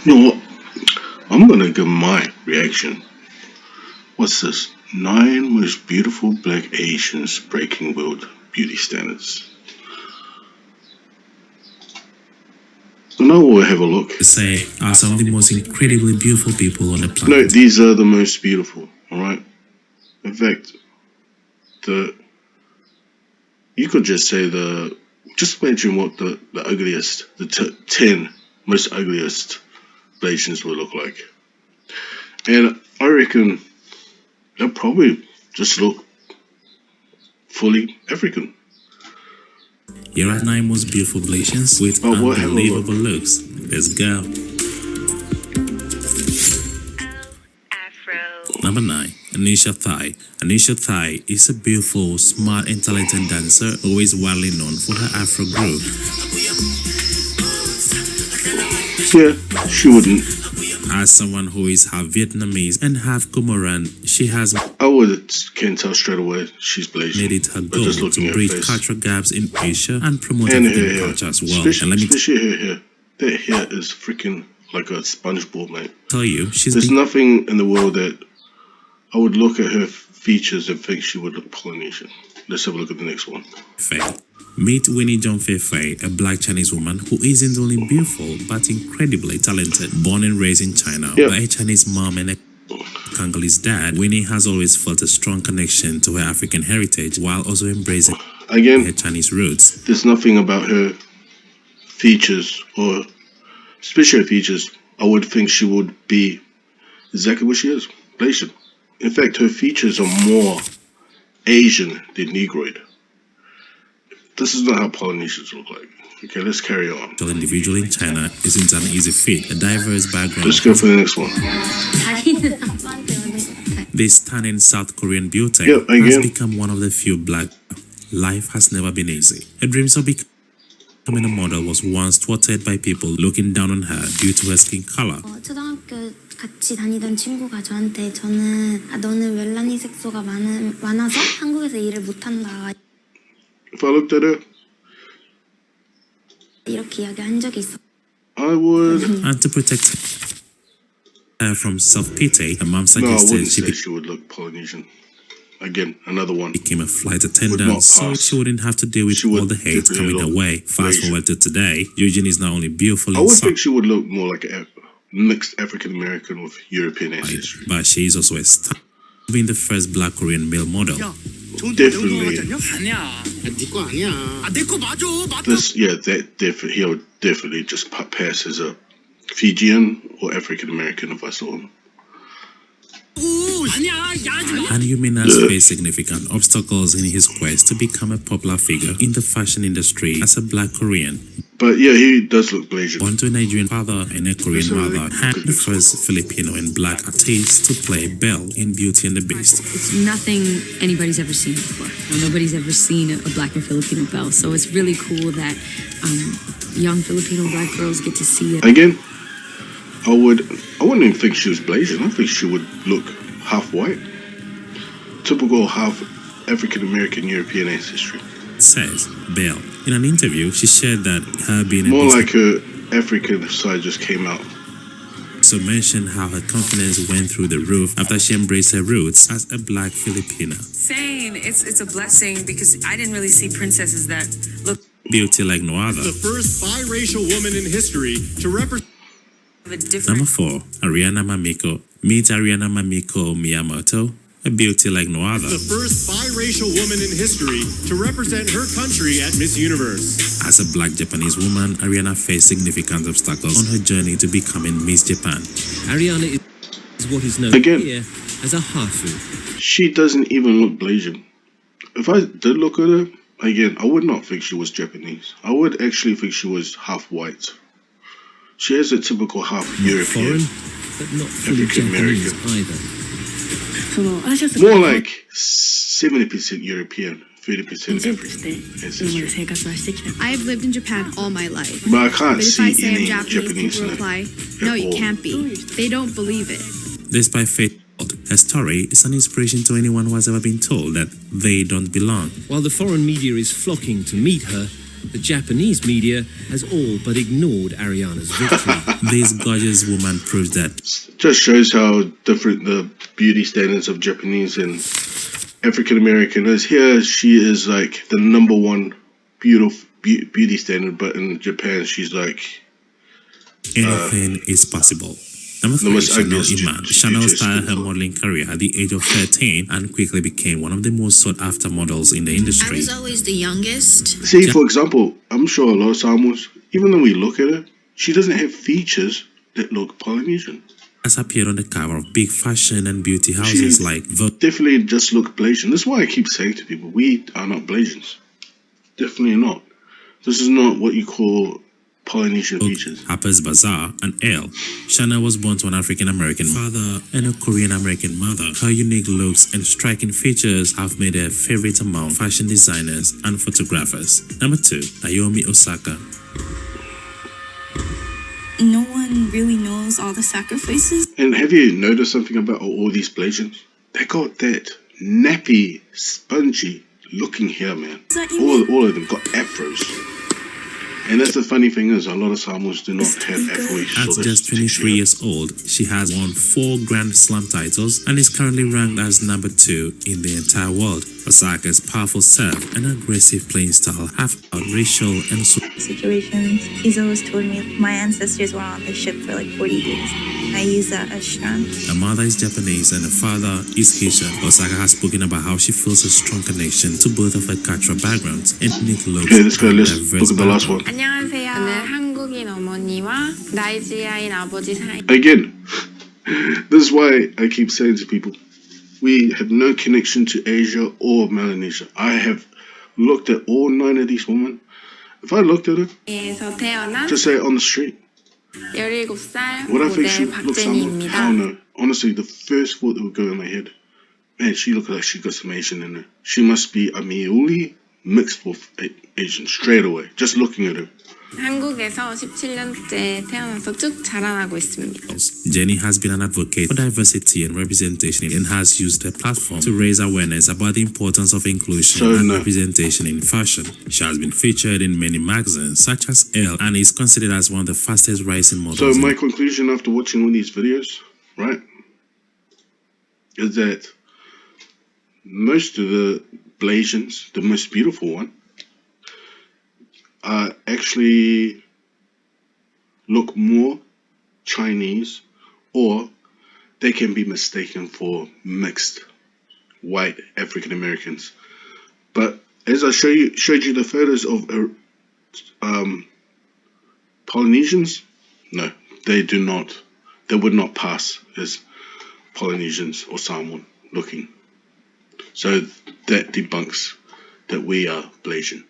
You know what? I'm gonna give my reaction. What's this? 9 most beautiful black Asians breaking world beauty standards. So now we'll have a look. Say are some of the most incredibly beautiful people on the No, planet. these are the most beautiful. All right. In fact, you could just say just imagine what the ugliest, the 10 most ugliest Asians would look like. And I reckon they'll probably just look fully African. Here are 9 most beautiful Blasians with unbelievable looks. Let's go. Number 9. Anisha Thai. Anisha Thai is a beautiful, smart and talented dancer who is widely known for her Afro groove. Yeah, she wouldn't. As someone who is half Vietnamese and half Comoran, she has Can tell straight away she's Blasian. made it her goal to bridge cultural gaps in Asia and promote And African culture as well. Especially her hair. That hair is freaking like a SpongeBob, mate. Tell you, There's nothing in the world that I would look at her features and think she would look Polynesian. Let's have a look at the next one. Meet Winnie John Fei, a black Chinese woman who isn't only beautiful but incredibly talented. Born and raised in China by a Chinese mom and a Congolese dad, Winnie has always felt a strong connection to her African heritage while also embracing her Chinese roots. There's nothing about her features or special features I would think she would be exactly what she is, Blasian. In fact, her features are more Asian than Negroid. This is not how Polynesians look like. Okay, let's carry on. The individual in China isn't an easy fit. A diverse background. Let's go for the next one. This stunning South Korean beauty has become one of the few black. Life has never been easy. Her dreams of becoming a model was once thwarted by people looking down on her due to her skin color. 같이 다니던 친구가 저한테 너는 멜라닌 색소가 많아서 한국에서 일을 못한다. If I looked at her, 이렇게 이야기한 적이 있어. I would. And to protect her from self-pity, her mom suggested she would look Polynesian. Again, another one. Became a flight attendant, so she wouldn't have to deal with all the hate coming her way. Fast forward to today, Eugene is not only beautiful I would think she would look more like a mixed African American with European ancestry. But she is also a star, being the first black Korean male model. Definitely. He'll definitely just pass as a Fijian or African American if I saw him. And Yumin has faced significant obstacles in his quest to become a popular figure in the fashion industry as a black Korean. But yeah, he does look Blasian. Born to a Nigerian father and a Korean mother, and the first Filipino and black artist to play Belle in Beauty and the Beast. It's nothing anybody's ever seen before. Nobody's ever seen a black and Filipino Belle, so it's really cool that young Filipino black girls get to see it. Again, I wouldn't even think she was Blasian. I think she would look half white. Typical half African American European ancestry. Says Belle. In an interview, she shared that her being more like her African side just came out. So mentioned how her confidence went through the roof after she embraced her roots as a black Filipina. Saying it's a blessing because I didn't really see princesses that look beauty like no other. The first biracial woman in history to represent. Number 4, Ariana Mamiko. Meet Ariana Mamiko Miyamoto, a beauty like no other. The first biracial woman in history to represent her country at Miss Universe. As a black Japanese woman, Ariana faced significant obstacles on her journey to becoming Miss Japan. Ariana is what is known here as a hafu. She doesn't even look Blasian. If I did look at her, again, I would not think she was Japanese. I would actually think she was half white. She has a typical half European, foreign, but not fully Japanese either. More like 70% European, 30% African ancestry. I've lived in Japan all my life. But I can't see if I say any I'm Japanese, people reply, no, you can't be. They don't believe it. Despite fate, her story is an inspiration to anyone who has ever been told that they don't belong. While the foreign media is flocking to meet her, the Japanese media has all but ignored Ariana's victory. This gorgeous woman proves that. Just shows how different the beauty standards of Japanese and African American is. Here, she is like the number one beautiful beauty standard, but in Japan, she's like anything is possible. Number 3, Chanel Iman. Chanel started her modeling career at the age of 13 and quickly became one of the most sought-after models in the industry. I was always the youngest. See, for example, I'm sure a lot of Samoans, even though we look at her, she doesn't have features that look Polynesian. Has appeared on the cover of big fashion and beauty houses like Vogue. Definitely just look Blasian. That's why I keep saying to people, we are not Blasians. Definitely not. This is not what you call Polynesian features. Harper's Bazaar and Elle. Chanel was born to an African-American father and a Korean-American mother. Her unique looks and striking features have made her a favorite among fashion designers and photographers. Number 2, Naomi Osaka. No one really knows all the sacrifices. And have you noticed something about all these Blasians? They got that nappy, spongy looking hair, man. All of them got afros. And that's the funny thing is, a lot of Samoans do not have afros. At just 23 years old, she has won 4 Grand Slam titles and is currently ranked as number 2 in the entire world. Osaka's powerful serve and aggressive playing style have out racial and situations. He's always told me my ancestors were on the ship for like 40 days. I use that as strength. Her mother is Japanese and her father is Haitian. Osaka has spoken about how she feels a strong connection to both of her cultural backgrounds and unique looks. Okay, let's go. Let's look at the last one. 안녕하세요. 저는 한국인 어머니와 나이지리아인 아버지 사이. Again, this is why I keep saying to people, we have no connection to Asia or Melanesia. I have looked at all 9 of these women. If I looked at her, just say on the street, 17살 would I think she 모델 looks Samoan? 박제니입니다. I don't know. Honestly, the first thought that would go in my head, man, she looks like she got some Asian in her. She must be a Miuli mixed with Asian straight away. Just looking at her. 한국에서 17년째 태어나서 쭉 자라나고 있습니다. Jenny has been an advocate for diversity and representation and has used her platform to raise awareness about the importance of inclusion and representation in fashion. She has been featured in many magazines such as Elle and is considered as one of the fastest rising models. So my conclusion after watching all these videos, right, is that most of the Blasians, the most beautiful one, actually look more Chinese, or they can be mistaken for mixed white African Americans. But as I showed you the photos of Polynesians, no, they do not. They would not pass as Polynesians or Samoan looking. So that debunks that we are Blasian.